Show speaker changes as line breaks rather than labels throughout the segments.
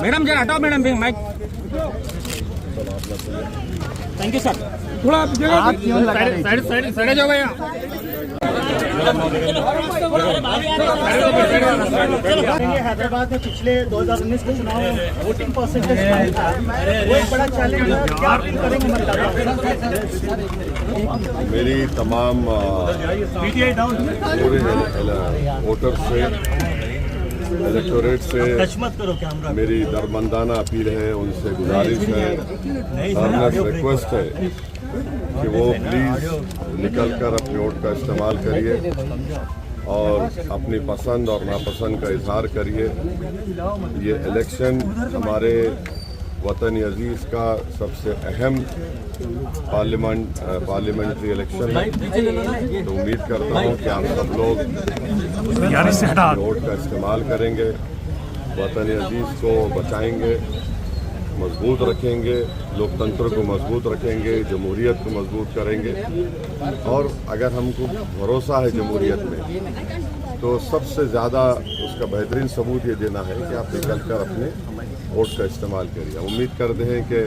Madam जरा हटाओ madam mic. Thank you sir. थोड़ा साइड जाओ भैया।
हैदराबाद में पिछले 2019 के चुनाव में वोटिंग परसेंटेज था, वो एक बड़ा चैलेंज है। क्या अपील करेंगे मतदाताओं?
मेरी तमाम वोटर से, इलेक्टोरेट से मेरी दरमंदाना अपील है, उनसे गुजारिश है, रिक्वेस्ट है कि वो प्लीज़ निकलकर अपने वोट का इस्तेमाल करिए और अपनी पसंद और नापसंद का इजहार करिए। ये इलेक्शन हमारे वतन अजीज़ का सबसे अहम पार्लियामेंट्री इलेक्शन है। तो उम्मीद करता हूँ कि आप सब लोग वोट का इस्तेमाल करेंगे, वतन अजीज़ को बचाएंगे, मजबूत रखेंगे, लोकतंत्र को मजबूत रखेंगे, जमहूरियत को मजबूत करेंगे। और अगर हमको भरोसा है जमहूरियत में, तो सबसे ज़्यादा उसका बेहतरीन सबूत ये देना है कि आप निकलकर अपने वोट का इस्तेमाल करिए। उम्मीद करते हैं कि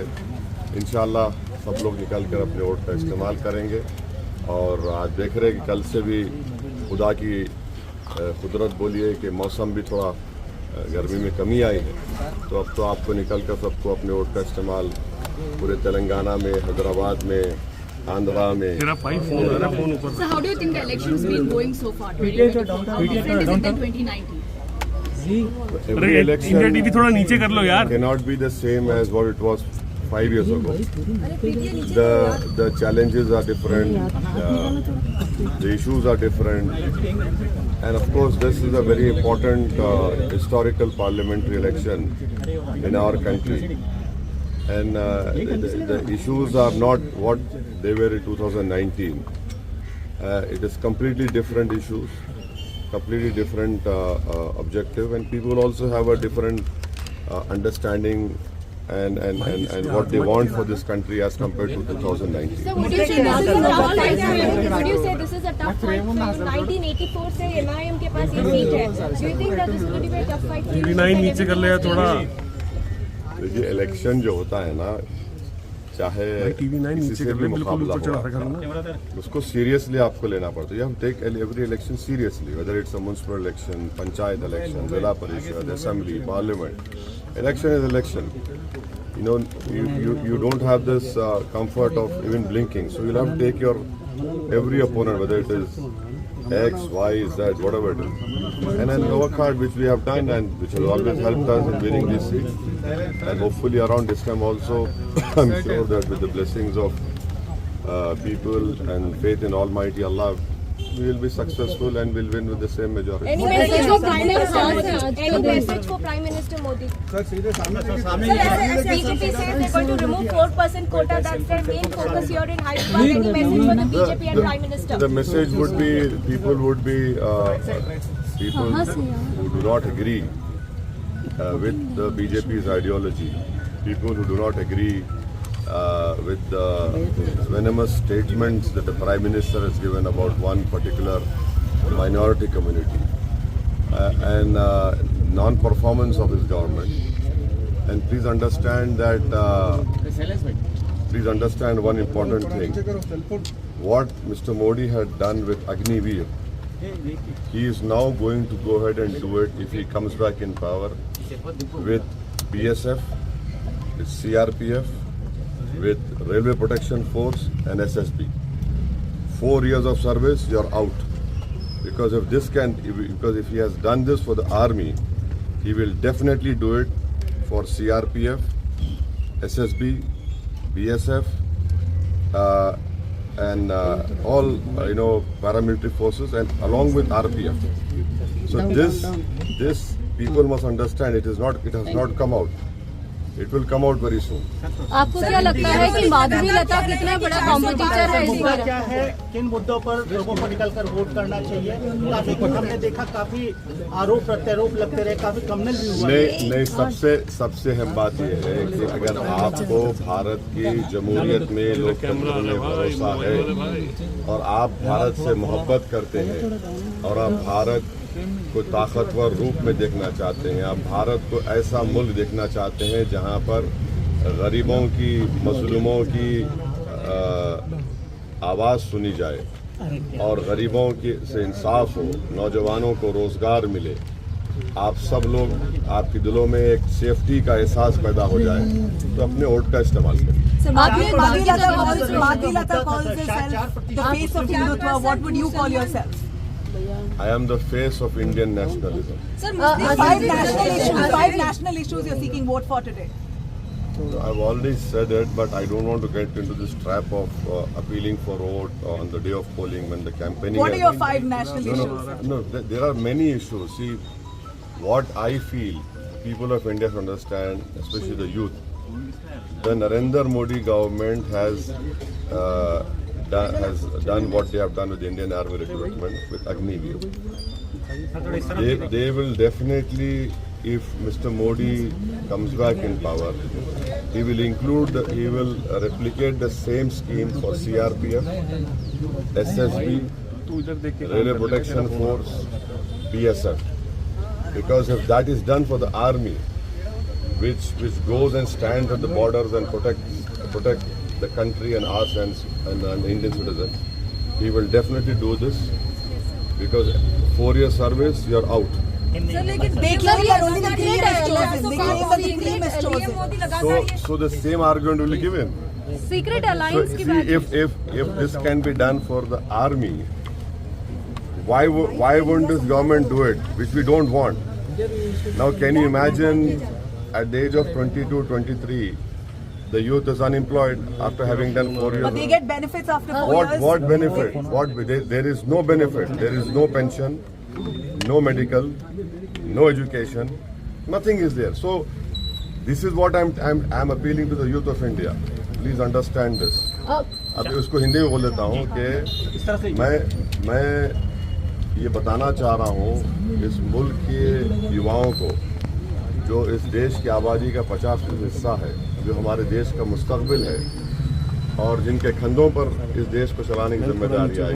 इंशाअल्लाह सब लोग निकलकर अपने वोट का इस्तेमाल करेंगे। और आज देख रहे हैं कि कल से भी खुदा की कुदरत बोलिए कि मौसम भी थोड़ा गर्मी में कमी आई है, तो अब तो आपको निकलकर सबको अपने वोट का इस्तेमाल पूरे तेलंगाना में, हैदराबाद में, आंध्रा में।
So how do you think the election's been going so far? How different is it than 2019?
Every election
थोड़ा नीचे कर लो यार।
cannot be the same as what it was 5 years ago. The challenges are different, the issues are different, and of course this is a very important historical parliamentary election in our country. And the issues are not what they were in 2019. It is completely different issues, completely different objective, and people also have a different understanding and what they want for this country as compared to 2019.
So would you say this is a tough fight? Would you say this is a tough fight? 1984 से MIM के पास ये seat है. Do you think that this is going to be a tough fight?
नीचे कर ले थोड़ा।
देखिए election जो होता है ना, चाहे किसी से भी मुकाबला हो, उसको सीरियसली आपको लेना पड़ता है। You have take every election seriously, whether it's a municipal election, panchayat election, zilla parishad, assembly, parliament. Election is election. You don't have this comfort of even blinking. So you'll have to take your every opponent, whether it is X, Y, Z, whatever it is, and then work hard, which we have done and which has always helped us in winning this seat. And hopefully around this time also, I'm sure that with the blessings of people and faith in Almighty Allah, we will be successful and will win with the same majority.
Any message for Prime Minister? Any message for Prime Minister Modi? Sir, as BJP says they're going to remove 4% quota. That's their main focus here in Hyderabad. Any message for the BJP and Prime Minister?
The message would be people who do not agree with the BJP's ideology, people who do not agree with the venomous statements that the Prime Minister has given about one particular minority community and non-performance of his government. And please understand that, please understand one important thing. What Mr. Modi had done with Agniveer, he is now going to go ahead and do it if he comes back in power with BSF, with CRPF, with Railway Protection Force and SSB. 4 years of service, you're out. Because if he has done this for the army, he will definitely do it for CRPF, SSB, BSF, and all paramilitary forces, and along with RPF. So this people must understand. It has not come out. It will come out very soon.
आपको क्या लगता है कि माधुरी लता कितना बड़ा competitor है इस
मुद्दा
बार?
क्या है, किन मुद्दों पर लोगों को निकलकर वोट करना चाहिए? काफी हमने देखा, काफी आरोप प्रत्यारोप लगते रहे, काफी कम्युनल भी हुआ।
नहीं, सबसे अहम बात यह है कि अगर आपको भारत की जमहूरियत में, लोकतंत्र में भरोसा है और आप भारत से मोहब्बत करते हैं और आप भारत को ताकतवर रूप में देखना चाहते हैं, आप भारत को ऐसा मुल्क देखना चाहते हैं जहां पर गरीबों की, मजलूमों की आवाज़ सुनी जाए और गरीबों की से इंसाफ हो, नौजवानों को रोज़गार मिले, आप सब लोग, आपके दिलों में एक सेफ्टी का एहसास पैदा हो जाए, तो अपने वोट का इस्तेमाल करें।
Madhuri Lata calls herself the face of Hindutva. What would you call yourself?
I am the face of Indian nationalism.
Sir, five national issues you're seeking vote for today.
I've already said it, but I don't want to get into this trap of appealing for vote on the day of polling when the campaigning.
What are your five national issues?
No, there are many issues. See, what I feel people of India should understand, especially the youth, the Narendra Modi government has done what they have done with the Indian Army recruitment with Agniveer. They will definitely, if Mr. Modi comes back in power, he will replicate the same scheme for CRPF, SSB, Railway Protection Force, BSF. Because if that is done for the army, which goes and stands at the borders and protect the country and us and Indian citizens, he will definitely do this, because 4 years service, you are out.
They claim that only the cream is chosen. They claim that the cream is chosen.
So the same argument will be given.
Secret
So
alliance की
see,
बात
if this can be done for the army, why wouldn't this government do it, which we don't want? Now, can you imagine at the age of 22, 23, the youth is unemployed after having done 4 years?
But they get benefits after 4 years.
What benefit? There is no benefit. There is no pension, no medical, no education. Nothing is there. So this is what I'm appealing to the youth of India. Please understand this. अब उसको हिंदी में बोल देता हूँ कि मैं ये बताना चाह रहा हूँ इस मुल्क के युवाओं को, जो इस देश की आबादी का 50% हिस्सा है, जो हमारे देश का मुस्तकबिल है और जिनके कंधों पर इस देश को चलाने की जिम्मेदारी आई।